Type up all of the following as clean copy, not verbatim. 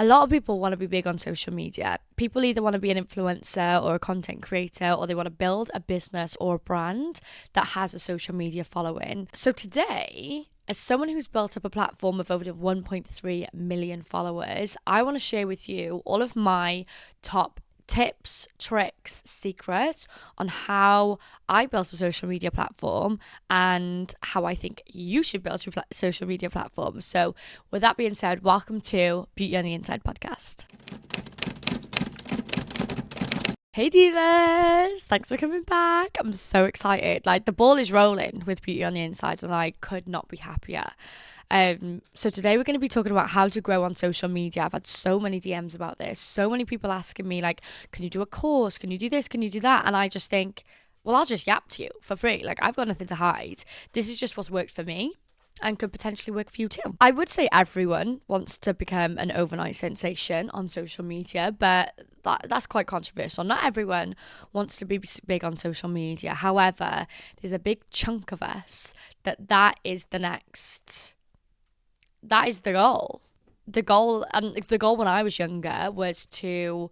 A lot of people want to be big on social media. People either want to be an influencer or a content creator, or they want to build a business or a brand that has a social media following. So today, as someone who's built up a platform of over 1.3 million followers, I want to share with you all of my top tips, tricks, secrets on how I built a social media platform and how I think you should build your social media platform. So with that being said, welcome to Beauty on the Inside podcast. Hey divas, thanks for coming back. I'm so excited. Like, the ball is rolling with Beauty on the Inside and I could not be happier. So today we're going to be talking about how to grow on social media. I've had so many DMs about this, so many people asking me like, can you do a course? Can you do this? Can you do that? And I just think, well, I'll just yap to you for free. Like, I've got nothing to hide. This is just what's worked for me and could potentially work for you too. I would say everyone wants to become an overnight sensation on social media, but that's quite controversial. Not everyone wants to be big on social media. However, there's a big chunk of us that is the next. That is the goal. The goal when I was younger was to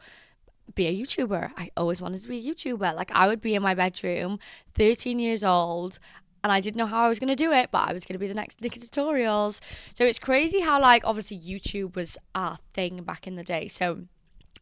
be a YouTuber. I always wanted to be a YouTuber. Like, I would be in my bedroom, 13 years old, and I didn't know how I was going to do it, but I was going to be the next Nikki Tutorials. So it's crazy how, like, obviously YouTube was our thing back in the day. So I'm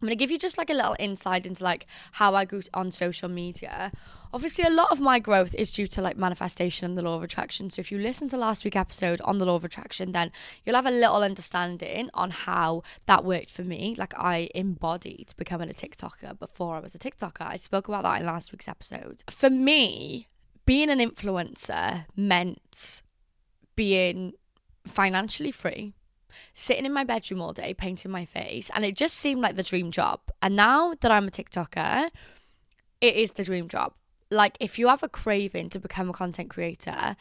going to give you just like a little insight into like how I grew on social media. Obviously, a lot of my growth is due to like manifestation and the law of attraction. So if you listen to last week's episode on the law of attraction, then you'll have a little understanding on how that worked for me. Like, I embodied becoming a TikToker before I was a TikToker. I spoke about that in last week's episode. For me, being an influencer meant being financially free, sitting in my bedroom all day, painting my face, and it just seemed like the dream job. And now that I'm a TikToker, it is the dream job. Like, if you have a craving to become a content creator,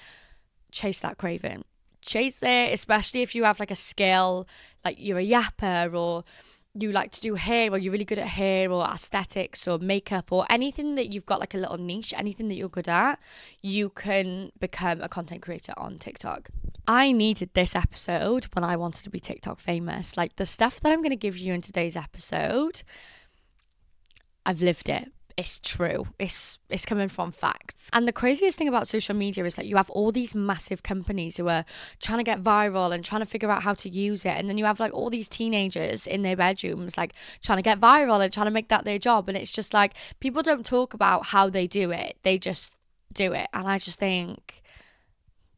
chase that craving. Chase it, especially if you have like a skill, like you're a yapper, or you like to do hair, or you're really good at hair or aesthetics or makeup, or anything that you've got like a little niche, anything that you're good at, you can become a content creator on TikTok. I needed this episode when I wanted to be TikTok famous. Like, the stuff that I'm going to give you in today's episode, I've lived it. It's true. It's coming from facts. And the craziest thing about social media is that you have all these massive companies who are trying to get viral and trying to figure out how to use it. And then you have like all these teenagers in their bedrooms like trying to get viral and trying to make that their job. And it's just like, people don't talk about how they do it. They just do it. And I just think,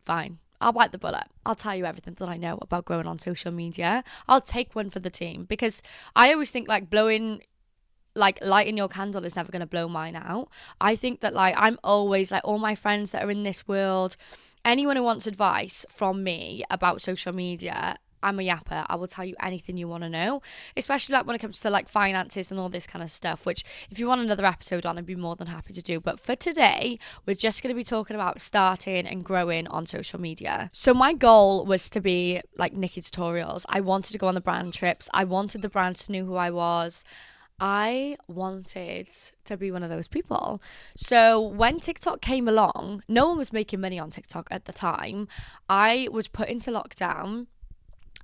fine, I'll bite the bullet. I'll tell you everything that I know about growing on social media. I'll take one for the team, because I always think like lighting your candle is never going to blow mine out. I think that like I'm always like, all my friends that are in this world, anyone who wants advice from me about social media, I'm a yapper. I will tell you anything you want to know, especially like when it comes to like finances and all this kind of stuff, which if you want another episode on, I'd be more than happy to do. But for today, we're just going to be talking about starting and growing on social media. So my goal was to be like Nikki Tutorials. I wanted to go on the brand trips. I wanted the brands to know who I was. I wanted to be one of those people. So when TikTok came along, no one was making money on TikTok at the time. I was put into lockdown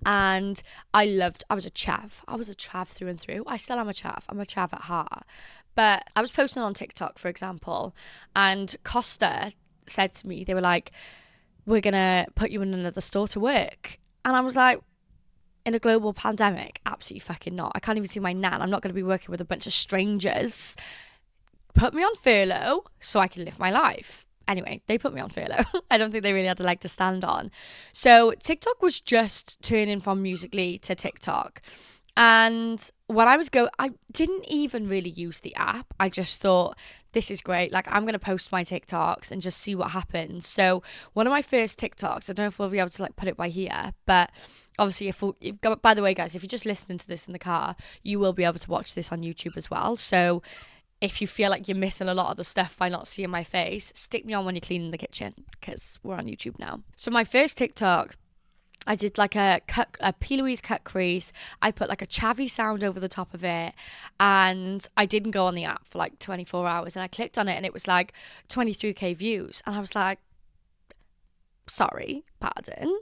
and I was a chav. I was a chav through and through. I still am a chav. I'm a chav at heart. But I was posting on TikTok, for example, and Costa said to me, they were like, we're going to put you in another store to work. And I was like, in a global pandemic, absolutely fucking not. I can't even see my nan. I'm not going to be working with a bunch of strangers. Put me on furlough so I can live my life. Anyway, they put me on furlough. I don't think they really had a leg to stand on. So TikTok was just turning from Musical.ly to TikTok. And when I didn't even really use the app. I just thought, this is great. Like, I'm going to post my TikToks and just see what happens. So one of my first TikToks, I don't know if we'll be able to like put it by here, but obviously, by the way, guys, if you're just listening to this in the car, you will be able to watch this on YouTube as well. So if you feel like you're missing a lot of the stuff by not seeing my face, stick me on when you're cleaning the kitchen, because we're on YouTube now. So my first TikTok, I did like a P. Louise cut crease. I put like a chavvy sound over the top of it, and I didn't go on the app for like 24 hours, and I clicked on it and it was like 23k views, and I was like, sorry, pardon.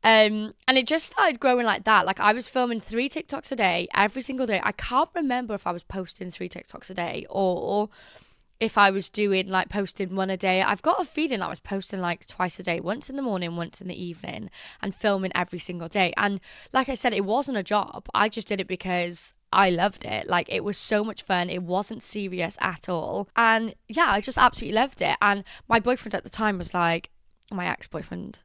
And it just started growing like that. Like I was filming 3 TikToks a day, every single day. I can't remember if I was posting 3 TikToks a day or if I was doing like posting one a day. I've got a feeling I was posting like twice a day, once in the morning, once in the evening, and filming every single day. And like I said, it wasn't a job. I just did it because I loved it. Like it was so much fun. It wasn't serious at all. And yeah, I just absolutely loved it. And my boyfriend at the time was like, my ex-boyfriend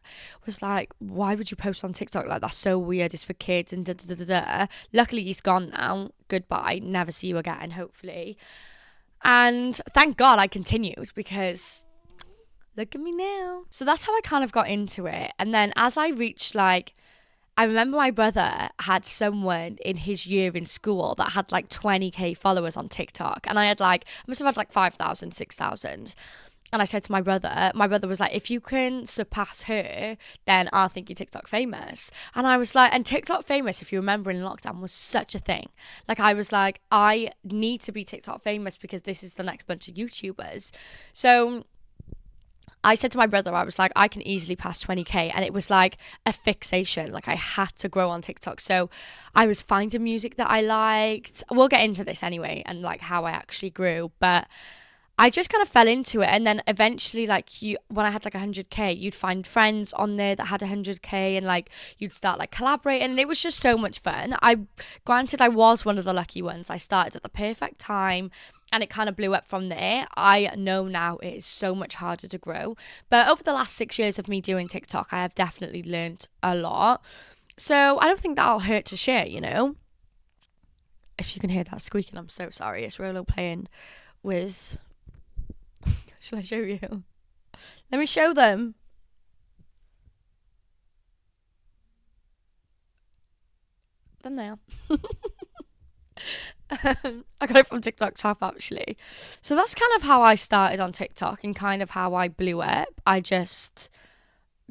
was like, why would you post on TikTok? Like that's so weird, it's for kids and da da da da. Luckily he's gone now, goodbye, never see you again, hopefully. And thank God I continued, because look at me now. So that's how I kind of got into it. And then as I reached like, I remember my brother had someone in his year in school that had like 20k followers on TikTok, and I had like, I must have had like 5,000, 6,000. And I said to my brother was like, if you can surpass her, then I'll think you're TikTok famous. And I was like, and TikTok famous, if you remember in lockdown, was such a thing. Like I was like, I need to be TikTok famous because this is the next bunch of YouTubers. So I said to my brother, I was like, I can easily pass 20k. And it was like a fixation. Like I had to grow on TikTok. So I was finding music that I liked. We'll get into this anyway and like how I actually grew. But I just kind of fell into it. And then eventually, like when I had like 100k, you'd find friends on there that had 100k, and like you'd start like collaborating, and it was just so much fun. Granted, I was one of the lucky ones. I started at the perfect time and it kind of blew up from there. I know now it is so much harder to grow. But over the last 6 years of me doing TikTok, I have definitely learned a lot. So I don't think that'll hurt to share, you know? If you can hear that squeaking, I'm so sorry. It's Rolo playing with... Shall I show you? Let me show them. Thumbnail. I got it from TikTok Shop actually. So that's kind of how I started on TikTok and kind of how I blew up. I just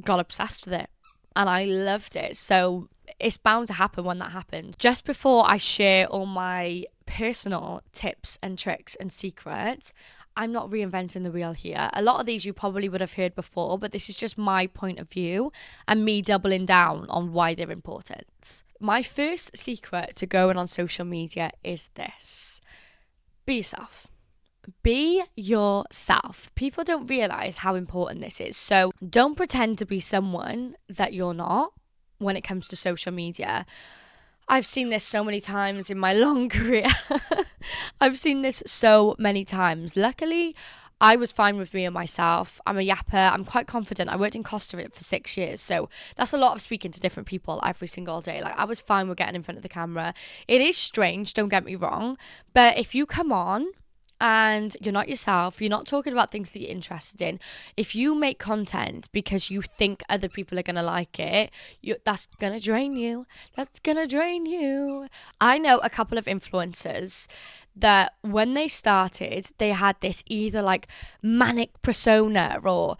got obsessed with it and I loved it. So it's bound to happen when that happens. Just before I share all my personal tips and tricks and secrets, I'm not reinventing the wheel here. A lot of these you probably would have heard before, but this is just my point of view and me doubling down on why they're important. My first secret to going on social media is this: be yourself. Be yourself. People don't realise how important this is. So don't pretend to be someone that you're not when it comes to social media. I've seen this so many times in my long career. I've seen this so many times. Luckily, I was fine with being myself. I'm a yapper. I'm quite confident. I worked in Costa Rica for 6 years. So that's a lot of speaking to different people every single day. Like I was fine with getting in front of the camera. It is strange, don't get me wrong. But if you come on and you're not yourself, you're not talking about things that you're interested in, if you make content because you think other people are going to like it, that's going to drain you. That's going to drain you. I know a couple of influencers that when they started, they had this either like manic persona or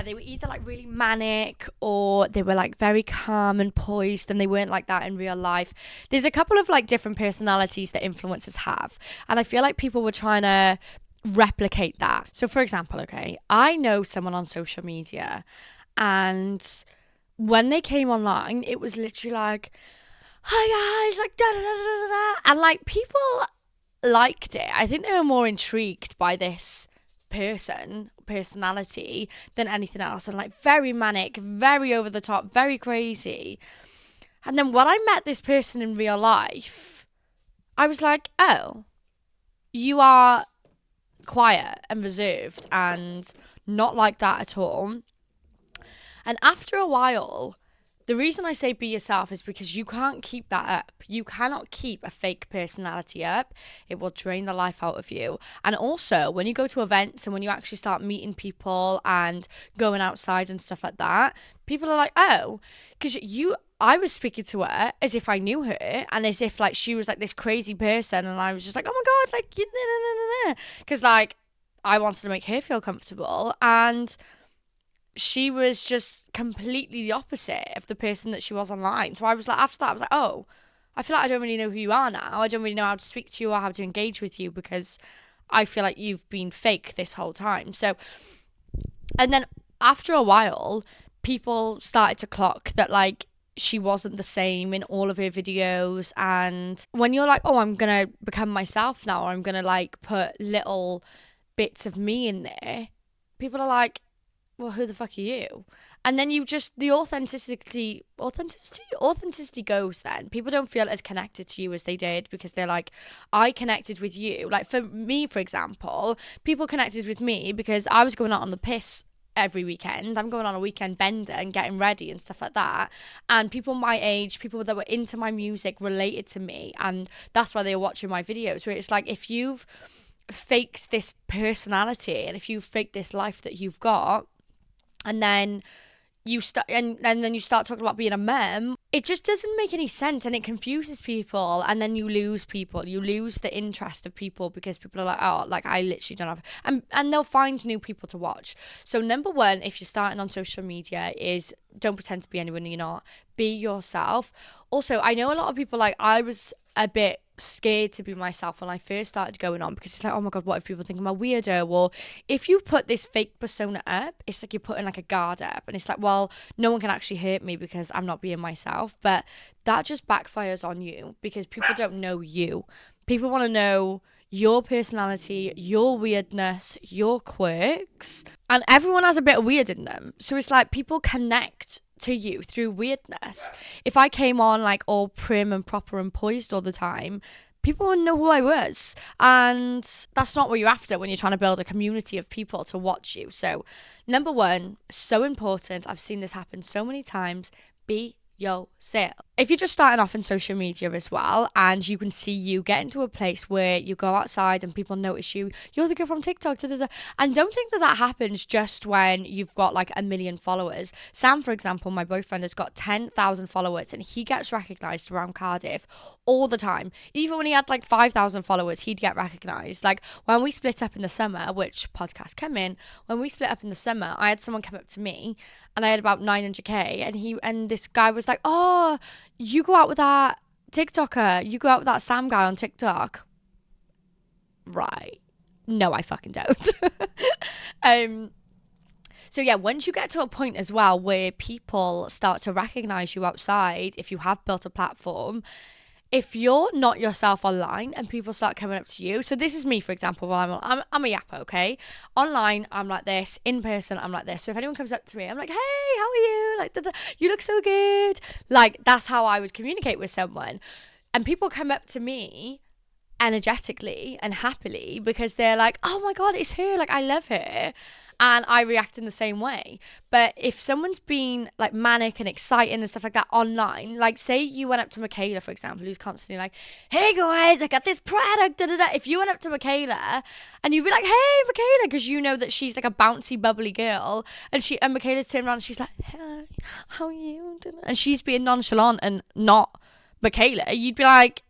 they were either like really manic or they were like very calm and poised, and they weren't like that in real life. There's a couple of like different personalities that influencers have, and I feel like people were trying to replicate that. So for example, okay, I know someone on social media, and when they came online, it was literally like, hi guys, like da da da da da, and like people liked it. I think they were more intrigued by this personality than anything else, and like very manic, very over the top, very crazy. And then when I met this person in real life, I was like, oh, you are quiet and reserved and not like that at all. And after a while, the reason I say be yourself is because you can't keep that up. You cannot keep a fake personality up. It will drain the life out of you. And also, when you go to events and when you actually start meeting people and going outside and stuff like that, people are like, oh, because I was speaking to her as if I knew her and as if like she was like this crazy person, and I was just like, oh my God, like, because like I wanted to make her feel comfortable, and she was just completely the opposite of the person that she was online. So I was like, after that, I was like, oh, I feel like I don't really know who you are now. I don't really know how to speak to you or how to engage with you because I feel like you've been fake this whole time. So, and then after a while, people started to clock that, like, she wasn't the same in all of her videos. And when you're like, oh, I'm gonna become myself now, or I'm gonna like put little bits of me in there, people are like, well, who the fuck are you? And then you just, the authenticity goes then. People don't feel as connected to you as they did, because they're like, I connected with you. Like for me, for example, people connected with me because I was going out on the piss every weekend. I'm going on a weekend bender and getting ready and stuff like that. And people my age, people that were into my music, related to me. And that's why they were watching my videos. Where it's like, if you've faked this personality and if you fake this life that you've got, and then you start and then you start talking about being a mem, it just doesn't make any sense, and it confuses people, and then you lose the interest of people, because people are like, oh, like, I literally don't have, and they'll find new people to watch. So number one, if you're starting on social media, is don't pretend to be anyone you're not. Be yourself. Also, I know a lot of people, like, I was a bit scared to be myself when I first started going on, because it's like, oh my god, what if people think I'm a weirdo? Or if you put this fake persona up, it's like you're putting like a guard up, and it's like, well, no one can actually hurt me because I'm not being myself. But that just backfires on you, because people don't know you. People want to know your personality, your weirdness, your quirks, and everyone has a bit of weird in them. So it's like people connect to you through weirdness. If I came on like all prim and proper and poised all the time, people wouldn't know who I was. And that's not what you're after when you're trying to build a community of people to watch you. So number one, so important. I've seen this happen so many times. Be yourself. If you're just starting off in social media as well, and you can see you get into a place where you go outside and people notice you're the girl from TikTok, da, da, da. And don't think that happens just when you've got like 1 million followers. Sam, for example, my boyfriend, has got 10,000 followers, and he gets recognised around Cardiff all the time. Even when he had like 5,000 followers, he'd get recognised. Like when we split up in the summer, which podcast come in, when we split up in the summer, I had someone come up to me, and I had about 900k, and this guy was like, oh, you go out with that TikToker, you go out with that Sam guy on TikTok. Right. No, I fucking don't. So yeah, once you get to a point as well where people start to recognize you outside, if you have built a platform, if you're not yourself online and people start coming up to you, so this is me, for example, while I'm a yapper, okay? Online, I'm like this. In person, I'm like this. So if anyone comes up to me, I'm like, hey, how are you? Like, you look so good. Like, that's how I would communicate with someone. And people come up to me energetically and happily because they're like, oh my god, it's her, like, I love her. And I react in the same way. But if someone's been like manic and exciting and stuff like that online, like say you went up to Michaela, for example, who's constantly like, hey guys, I got this product, da da da. If you went up to Michaela and you'd be like, hey Michaela, because you know that she's like a bouncy, bubbly girl, and Michaela's turned around and she's like, hey, how are you? And she's being nonchalant and not Michaela, you'd be like,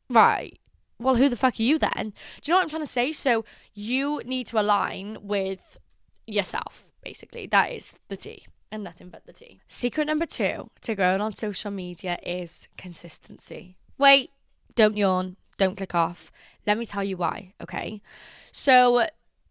right, well, who the fuck are you then? Do you know what I'm trying to say? So you need to align with yourself, basically. That is the tea, and nothing but the tea. Secret number 2 to growing on social media is consistency. Wait, don't yawn, don't click off. Let me tell you why, okay? So,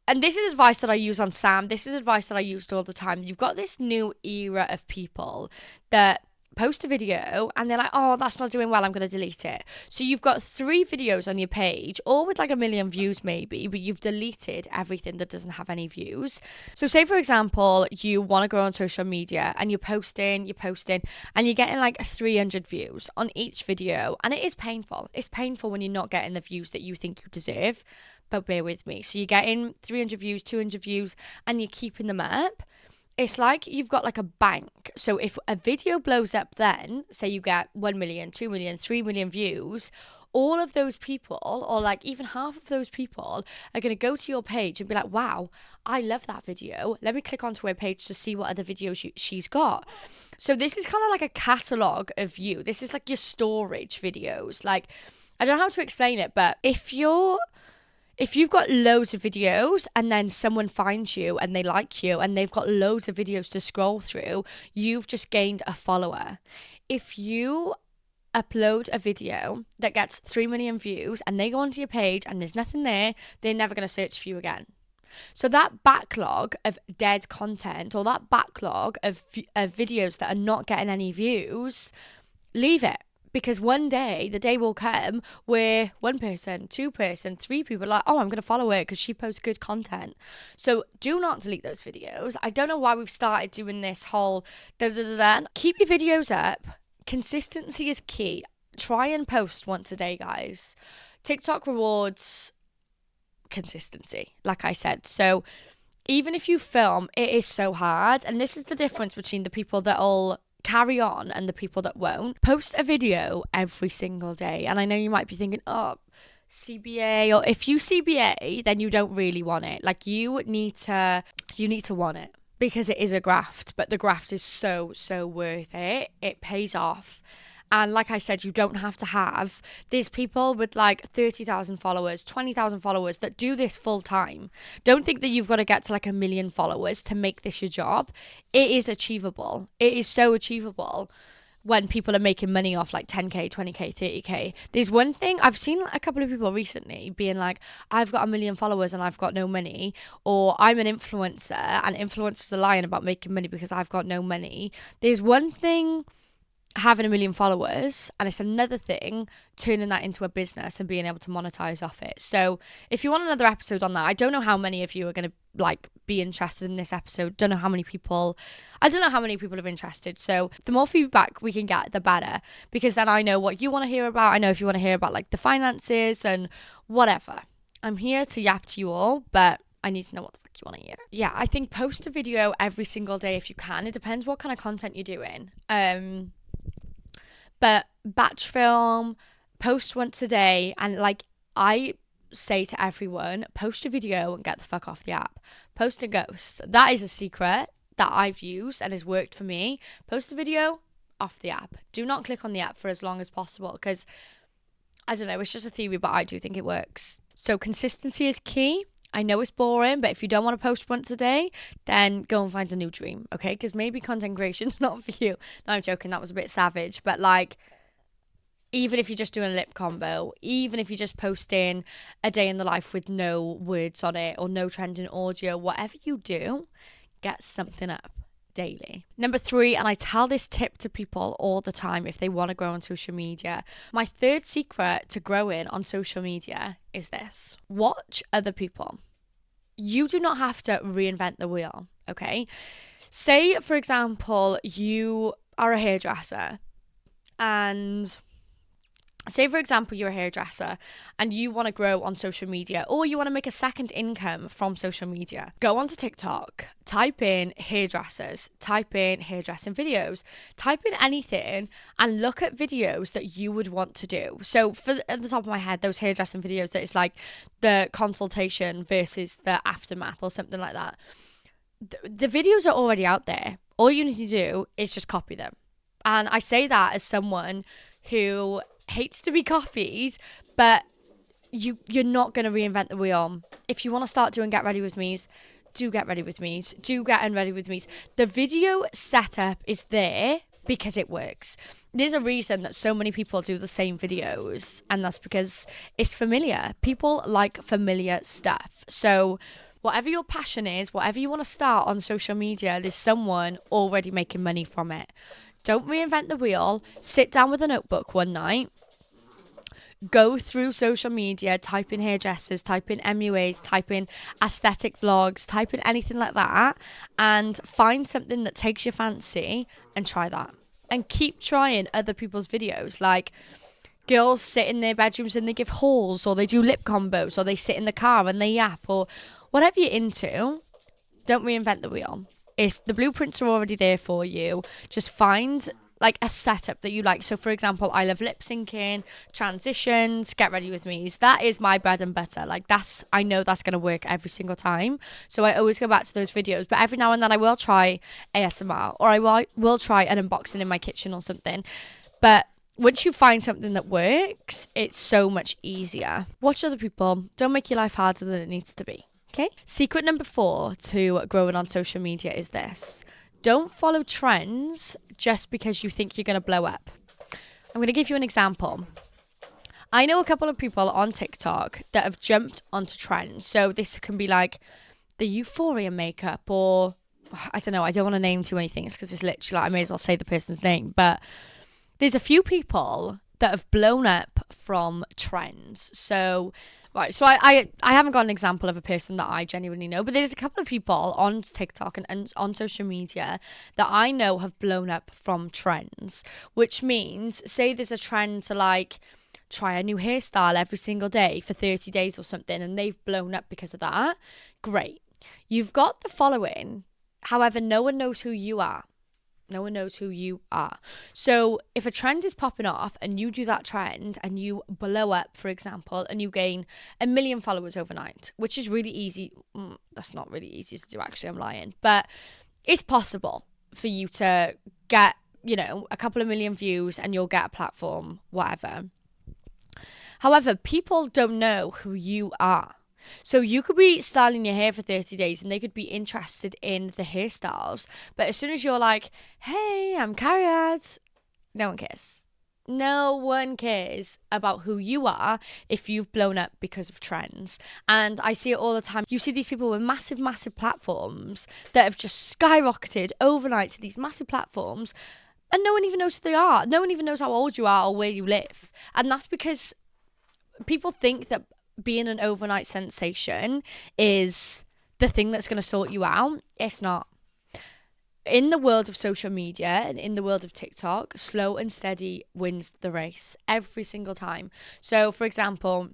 and this is advice that I use on Sam. This is advice that I used all the time. You've got this new era of people that post a video and they're like, oh, that's not doing well, I'm going to delete it. So you've got 3 videos on your page, all with like 1 million views maybe, but you've deleted everything that doesn't have any views. So say, for example, you want to go on social media and you're posting, and you're getting like 300 views on each video. And it is painful. It's painful when you're not getting the views that you think you deserve, but bear with me. So you're getting 300 views, 200 views, and you're keeping them up. It's like you've got like a bank. So if a video blows up, then say you get 1 million, 2 million, 3 million views, all of those people, or like even half of those people, are going to go to your page and be like, wow, I love that video. Let me click onto her page to see what other videos she's got. So this is kind of like a catalogue of you. This is like your storage videos. Like, I don't know how to explain it, but if you've got loads of videos and then someone finds you and they like you and they've got loads of videos to scroll through, you've just gained a follower. If you upload a video that gets 3 million views and they go onto your page and there's nothing there, they're never going to search for you again. So that backlog of dead content, or that backlog of videos that are not getting any views, leave it. Because one day, the day will come where one person, two person, three people are like, oh, I'm going to follow her because she posts good content. So do not delete those videos. I don't know why we've started doing this whole Keep your videos up. Consistency is key. Try and post once a day, guys. TikTok rewards consistency, like I said. So even if you film, it is so hard. And this is the difference between the people that'll carry on and the people that won't. Post a video every single day. And I know you might be thinking, oh, CBA, or if you CBA, then you don't really want it. Like you need to want it, because it is a graft, but the graft is so worth it. It pays off. And like I said, you don't have to have, there's people with like 30,000 followers, 20,000 followers that do this full time. Don't think that you've got to get to like 1 million followers to make this your job. It is achievable. It is so achievable when people are making money off like 10K, 20K, 30K. There's one thing, I've seen a couple of people recently being like, I've got 1 million followers and I've got no money, or I'm an influencer and influencers are lying about making money because I've got no money. There's one thing having 1 million followers, and it's another thing turning that into a business and being able to monetize off it. So if you want another episode on that, I don't know how many of you are going to like be interested in this episode. I don't know how many people have interested. So the more feedback we can get, the better, because then I know what you want to hear about. I know if you want to hear about like the finances and whatever. I'm here to yap to you all, but I need to know what the fuck you want to hear. Yeah, I think post a video every single day if you can. It depends what kind of content you're doing. But batch film, post once a day, and like I say to everyone, post a video and get the fuck off the app. Post a ghost. That is a secret that I've used and has worked for me. Post a video, off the app. Do not click on the app for as long as possible, because I don't know, it's just a theory, but I do think it works. So consistency is key. I know it's boring, but if you don't want to post once a day, then go and find a new dream, okay? Because maybe content creation's not for you. No, I'm joking. That was a bit savage. But like, even if you're just doing a lip combo, even if you're just posting a day in the life with no words on it or no trending audio, whatever you do, get something up daily. Number 3, and I tell this tip to people all the time if they want to grow on social media. My third secret to growing on social media is this: watch other people. You do not have to reinvent the wheel, okay? Say, for example, you are a hairdresser, and you're a hairdresser and you want to grow on social media, or you want to make a second income from social media. Go onto TikTok, type in hairdressers, type in hairdressing videos, type in anything and look at videos that you would want to do. So at the top of my head, those hairdressing videos that it's like the consultation versus the aftermath or something like that. The videos are already out there. All you need to do is just copy them. And I say that as someone who hates to be copied, but you're not going to reinvent the wheel. If you want to start doing get ready with me's, do get ready with me's, do getting ready with me's. The video setup is there because it works. There's a reason that so many people do the same videos, and that's because it's familiar. People like familiar stuff. So whatever your passion is, whatever you want to start on social media, there's someone already making money from it. Don't reinvent the wheel. Sit down with a notebook one night. Go through social media, type in hairdressers, type in MUAs, type in aesthetic vlogs, type in anything like that, and find something that takes your fancy and try that. And keep trying other people's videos. Like, girls sit in their bedrooms and they give hauls, or they do lip combos, or they sit in the car and they yap, or whatever you're into. Don't reinvent the wheel. The blueprints are already there for you. Just find like a setup that you like. So for example, I love lip syncing, transitions, get ready with me's. That is my bread and butter. Like I know that's going to work every single time. So I always go back to those videos, but every now and then I will try ASMR, or I will try an unboxing in my kitchen or something. But once you find something that works, it's so much easier. Watch other people. Don't make your life harder than it needs to be. Okay. Secret number 4 to growing on social media is this: don't follow trends just because you think you're going to blow up. I'm going to give you an example. I know a couple of people on TikTok that have jumped onto trends. So this can be like the Euphoria makeup, or I don't know, I don't want to name too many things because it's literally like, I may as well say the person's name, but there's a few people that have blown up from trends. So right, so I haven't got an example of a person that I genuinely know, but there's a couple of people on TikTok and on social media that I know have blown up from trends, which means, say there's a trend to like try a new hairstyle every single day for 30 days or something, and they've blown up because of that. Great. You've got the following. However, no one knows who you are. No one knows who you are. So if a trend is popping off and you do that trend and you blow up, for example, and you gain 1 million followers overnight, which is really easy. That's not really easy to do, actually. I'm lying. But it's possible for you to get, a couple of million views and you'll get a platform, whatever. However, people don't know who you are. So you could be styling your hair for 30 days and they could be interested in the hairstyles. But as soon as you're like, hey, I'm Cariad, no one cares. No one cares about who you are if you've blown up because of trends. And I see it all the time. You see these people with massive, massive platforms that have just skyrocketed overnight to these massive platforms, and no one even knows who they are. No one even knows how old you are or where you live. And that's because people think that being an overnight sensation is the thing that's going to sort you out. It's not. In the world of social media and in the world of TikTok, slow and steady wins the race every single time. So, for example,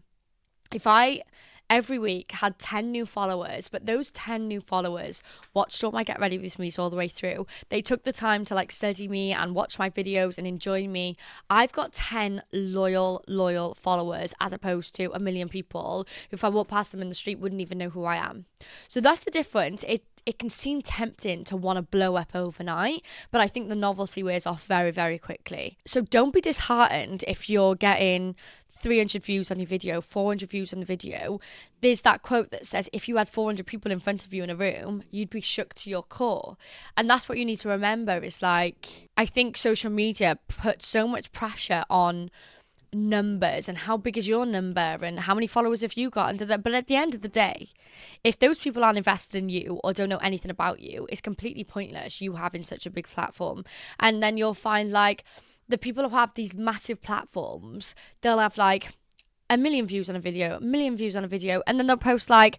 if I every week had 10 new followers, but those 10 new followers watched all my Get Ready With Me's all the way through. They took the time to like study me and watch my videos and enjoy me. I've got 10 loyal followers, as opposed to 1 million people who, if I walk past them in the street, wouldn't even know who I am. So that's the difference. It can seem tempting to want to blow up overnight, but I think the novelty wears off very, very quickly. So don't be disheartened if you're getting 300 views on your video, 400 views on the video. There's that quote that says, if you had 400 people in front of you in a room, you'd be shook to your core. And that's what you need to remember. Is like, I think social media puts so much pressure on numbers and how big is your number and how many followers have you got, but at the end of the day, if those people aren't invested in you or don't know anything about you, it's completely pointless you having such a big platform. And then you'll find like the people who have these massive platforms, they'll have like 1 million views on a video, 1 million views on a video, and then they'll post like,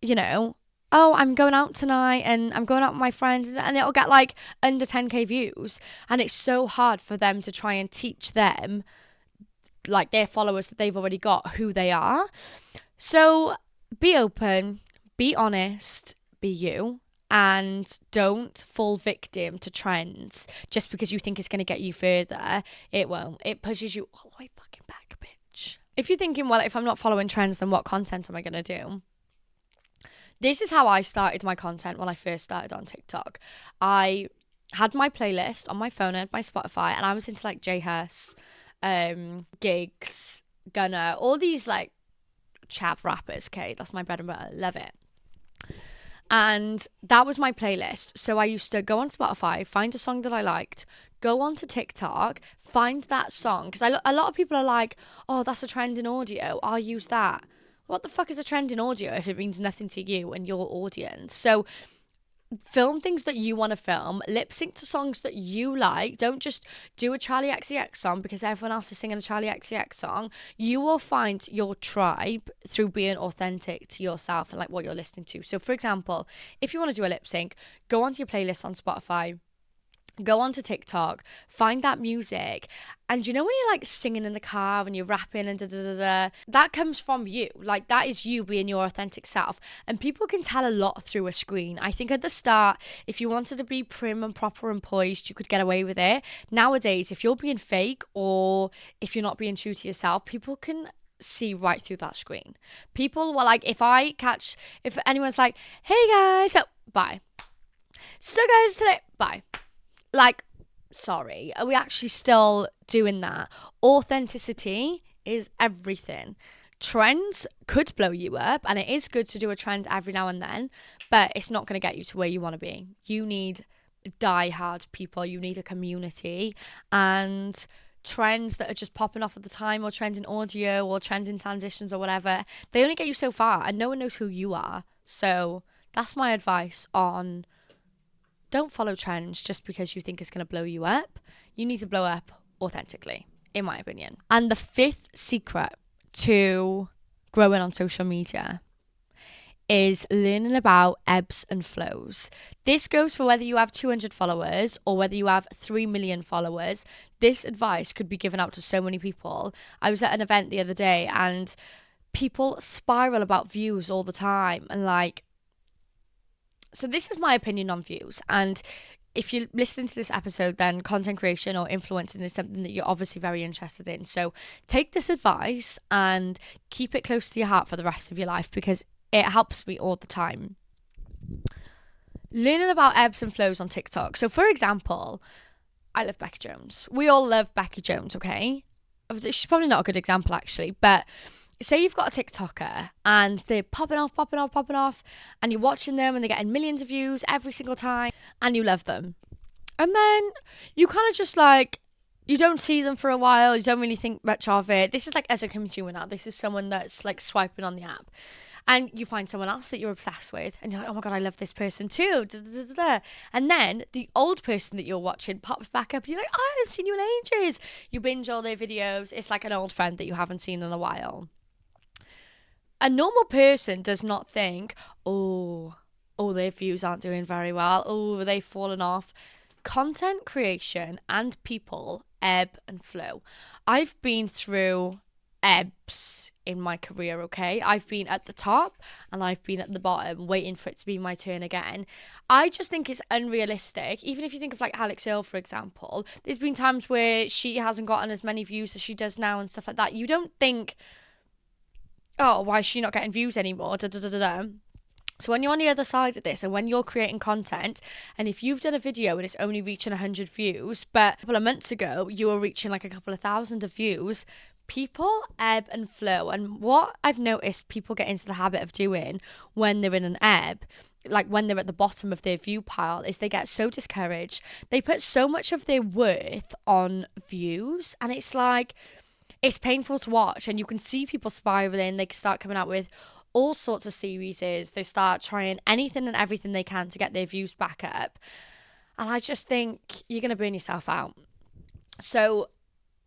oh, I'm going out tonight and I'm going out with my friends, and it'll get like under 10k views. And it's so hard for them to try and teach them, like their followers that they've already got, who they are. So be open, be honest, be you. And don't fall victim to trends just because you think it's going to get you further. It won't. It pushes you all the way fucking back, bitch. If you're thinking, well, if I'm not following trends, then what content am I going to do? This is how I started my content when I first started on TikTok. I had my playlist on my phone, I had my Spotify, and I was into like J Hus, Gigs, Gunna, all these like chav rappers, okay? That's my bread and butter. Love it. And that was my playlist. So I used to go on Spotify, find a song that I liked, go on to TikTok, find that song. Because a lot of people are like, oh, that's a trend in audio, I'll use that. What the fuck is a trend in audio if it means nothing to you and your audience? So film things that you want to film, lip sync to songs that you like. Don't just do a Charlie XCX song because everyone else is singing a Charlie XCX song. You will find your tribe through being authentic to yourself and like what you're listening to. So for example, if you want to do a lip sync, go onto your playlist on Spotify, go onto TikTok, find that music. And when you're like singing in the car and you're rapping and that comes from you. Like that is you being your authentic self. And people can tell a lot through a screen. I think at the start, if you wanted to be prim and proper and poised, you could get away with it. Nowadays, if you're being fake or if you're not being true to yourself, people can see right through that screen. People were like, if anyone's like, hey guys, bye. So guys, today, bye. Like, sorry, are we actually still doing that? Authenticity is everything. Trends could blow you up, and it is good to do a trend every now and then, but it's not going to get you to where you want to be. You need die-hard people, you need a community, and trends that are just popping off at the time, or trends in audio, or trends in transitions or whatever, they only get you so far, and no one knows who you are. So that's my advice on don't follow trends just because you think it's going to blow you up. You need to blow up authentically, in my opinion. And the fifth secret to growing on social media is learning about ebbs and flows. This goes for whether you have 200 followers or whether you have 3 million followers. This advice could be given out to so many people. I was at an event the other day and people spiral about views all the time. And like, so this is my opinion on views. And if you're listening to this episode, then content creation or influencing is something that you're obviously very interested in. So take this advice and keep it close to your heart for the rest of your life, because it helps me all the time. Learning about ebbs and flows on TikTok. So for example, I love Becky Jones. We all love Becky Jones, okay? She's probably not a good example actually, but say you've got a TikToker and they're popping off, and you're watching them and they're getting millions of views every single time and you love them. And then you kind of just like, you don't see them for a while, you don't really think much of it. This is like as a consumer now, this is someone that's like swiping on the app. And you find someone else that you're obsessed with and you're like, oh my God, I love this person too. And then the old person that you're watching pops back up and you're like, oh, I haven't seen you in ages. You binge all their videos. It's like an old friend that you haven't seen in a while. A normal person does not think, oh, their views aren't doing very well. Oh, they've fallen off. Content creation and people ebb and flow. I've been through ebbs in my career, okay? I've been at the top and I've been at the bottom waiting for it to be my turn again. I just think it's unrealistic. Even if you think of like Alex Earle, for example, there's been times where she hasn't gotten as many views as she does now and stuff like that. You don't think, oh, why is she not getting views anymore? So when you're on the other side of this and when you're creating content, and if you've done a video and it's only reaching 100 views, but a couple of months ago you were reaching like a couple of thousand of views, people ebb and flow. And what I've noticed people get into the habit of doing when they're in an ebb, like when they're at the bottom of their view pile, is they get so discouraged. They put so much of their worth on views, and it's like, it's painful to watch. And you can see people spiraling. They start coming out with all sorts of series. They start trying anything and everything they can to get their views back up. And I just think you're going to burn yourself out. So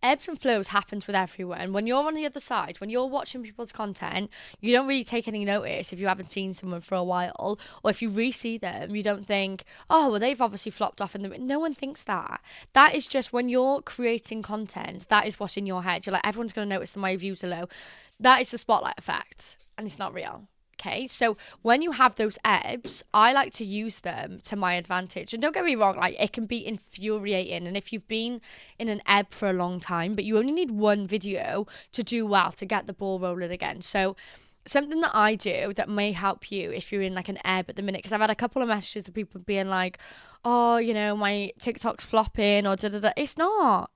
ebbs and flows happens with everyone. When you're on the other side, when you're watching people's content, you don't really take any notice if you haven't seen someone for a while, or if you re-see them, you don't think, oh, well, they've obviously flopped off. No one thinks that. That is just when you're creating content, that is what's in your head. You're like, everyone's going to notice that my views are low. That is the spotlight effect, and it's not real. Okay, so when you have those ebbs, I like to use them to my advantage. And don't get me wrong, like, it can be infuriating. And if you've been in an ebb for a long time, but you only need one video to do well, to get the ball rolling again. So something that I do that may help you if you're in like an ebb at the minute, because I've had a couple of messages of people being like, oh, you know, my TikTok's flopping or da-da-da. It's not.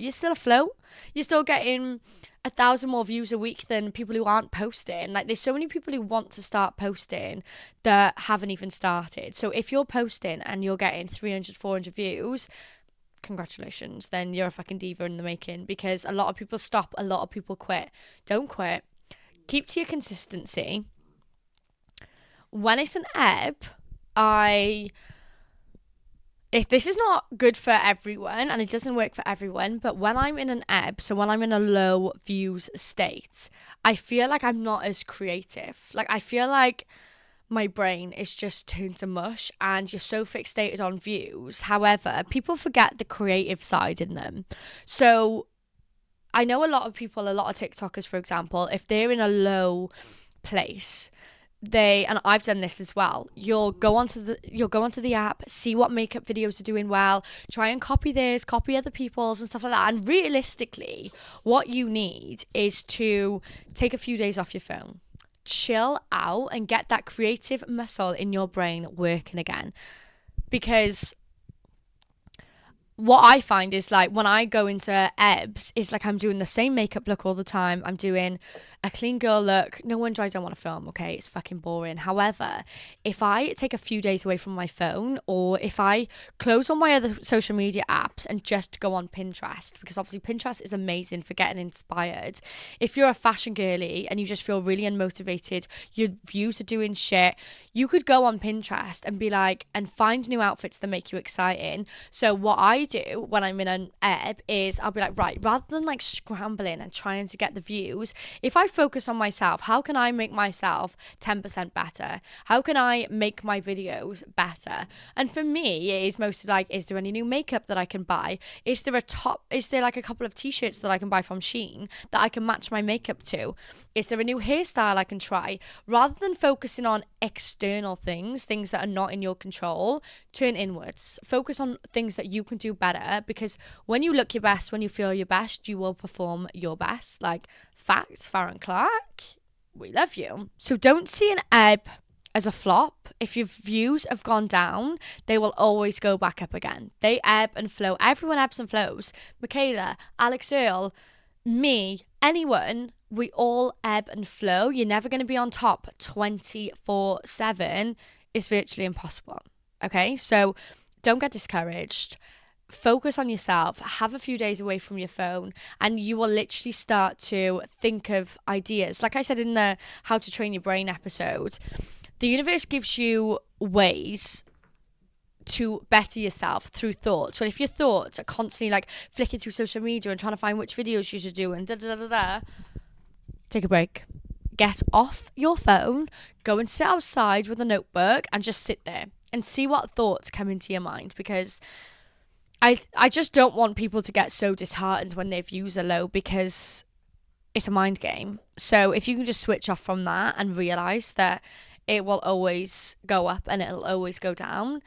You're still afloat. You're still getting 1,000 more views a week than people who aren't posting. Like, there's so many people who want to start posting that haven't even started. So if you're posting and you're getting 300, 400 views, congratulations. Then you're a fucking diva in the making, because a lot of people stop, a lot of people quit. Don't quit. Keep to your consistency. When it's an ebb, if this is not good for everyone and it doesn't work for everyone, but when I'm in an ebb, so when I'm in a low views state, I feel like I'm not as creative. Like, I feel like my brain is just turned to mush and you're so fixated on views. However, people forget the creative side in them. So I know a lot of people, a lot of TikTokers, for example, if they're in a low place, and I've done this as well, you'll go onto the app, see what makeup videos are doing well, try and copy theirs, copy other people's and stuff like that. And realistically, what you need is to take a few days off your phone, chill out, and get that creative muscle in your brain working again. Because what I find is like when I go into ebbs, it's like I'm doing the same makeup look all the time. I'm doing a clean girl look. No wonder I don't want to film, okay? It's fucking boring. However, if I take a few days away from my phone, or if I close all my other social media apps and just go on Pinterest, because obviously Pinterest is amazing for getting inspired. If you're a fashion girly and you just feel really unmotivated, your views are doing shit, you could go on Pinterest and be like, and find new outfits that make you exciting. So what I do when I'm in an ebb is I'll be like, right, rather than like scrambling and trying to get the views, if I focus on myself, how can I make myself 10% better? How can I make my videos better? And for me, it is mostly like, is there any new makeup that I can buy? Is there like a couple of t-shirts that I can buy from Shein that I can match my makeup to? Is there a new hairstyle I can try? Rather than focusing on external things that are not in your control, turn inwards. Focus on things that you can do better, because when you look your best, when you feel your best, you will perform your best. Like, facts, Farron Clark, we love you. So don't see an ebb as a flop. If your views have gone down, they will always go back up again. They ebb and flow. Everyone ebbs and flows. Michaela, Alex Earl, me, anyone, we all ebb and flow. You're never going to be on top 24/7. It's virtually impossible. Okay, so don't get discouraged. Focus on yourself. Have a few days away from your phone, and you will literally start to think of ideas. Like I said in the How to Train Your Brain episode, the universe gives you ways to better yourself through thoughts. So if your thoughts are constantly like flicking through social media and trying to find which videos you should do and take a break. Get off your phone, go and sit outside with a notebook and just sit there and see what thoughts come into your mind, because I just don't want people to get so disheartened when their views are low, because it's a mind game. So if you can just switch off from that and realise that it will always go up and it'll always go down,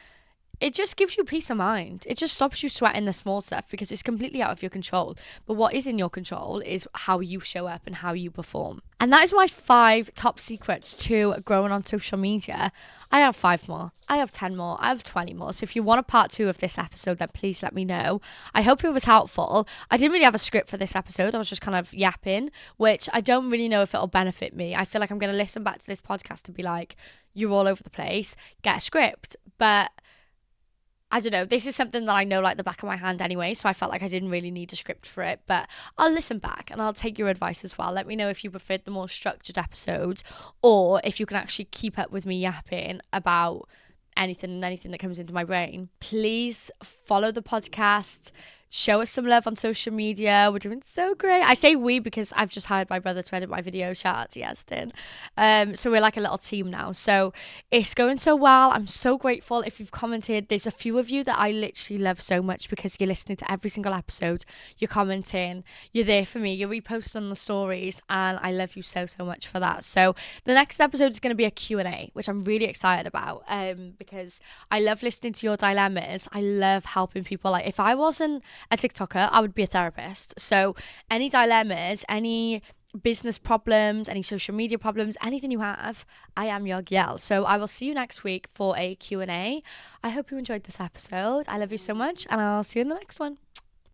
it just gives you peace of mind. It just stops you sweating the small stuff, because it's completely out of your control. But what is in your control is how you show up and how you perform. And that is my 5 top secrets to growing on social media. I have 5 more. I have 10 more. I have 20 more. So if you want a part 2 of this episode, then please let me know. I hope it was helpful. I didn't really have a script for this episode. I was just kind of yapping, which I don't really know if it'll benefit me. I feel like I'm going to listen back to this podcast and be like, you're all over the place. Get a script. But I don't know, this is something that I know like the back of my hand anyway, so I felt like I didn't really need a script for it, but I'll listen back and I'll take your advice as well. Let me know if you preferred the more structured episodes, or if you can actually keep up with me yapping about anything that comes into my brain. Please follow the podcast. Show us some love on social media. We're doing so great. I say we because I've just hired my brother to edit my video. Shout out to Yastin. So we're like a little team now. So it's going so well. I'm so grateful if you've commented. There's a few of you that I literally love so much, because you're listening to every single episode. You're commenting. You're there for me. You're reposting on the stories. And I love you so much for that. So the next episode is going to be a Q&A, which I'm really excited about, because I love listening to your dilemmas. I love helping people. Like, if I wasn't a TikToker, I would be a therapist. So any dilemmas, any business problems, any social media problems, anything you have, I am your girl. So I will see you next week for a Q&A. I hope you enjoyed this episode. I love you so much, and I'll see you in the next one.